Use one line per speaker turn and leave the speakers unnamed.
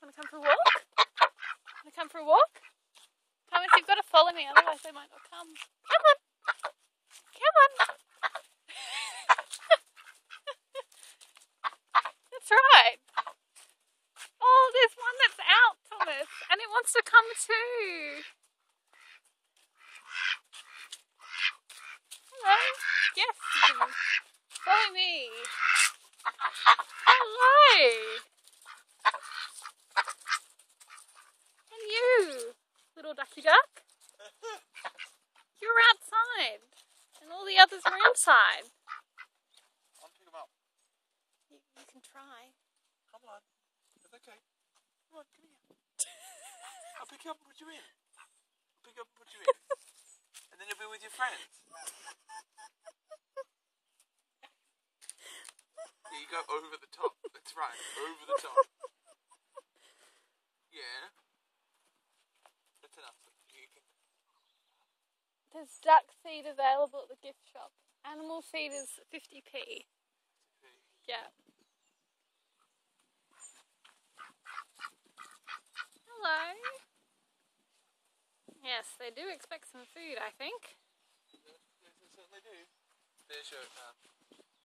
Want to come for a walk? Want to come for a walk? Come if you've got to follow me, otherwise they might not come. Come on! Come on! That's right. Oh, there's one that's out, Thomas, and it wants to come too. Hello. Yes, you can follow me. Hello. And you, little ducky duck. You're outside, and all the others are inside.
I'll pick them up.
You can try.
Come on. It's okay. Come on, come here. I'll pick you up and put you in. I'll pick you up and put you in. And then you'll be with your friends. Yeah, you go over the top. That's right, over the top. Yeah. That's enough. You can...
There's duck feed available at the gift shop. Animal feed is 50p. Yeah. Hello. Yes, they do expect some food, I think.
They certainly do. There's your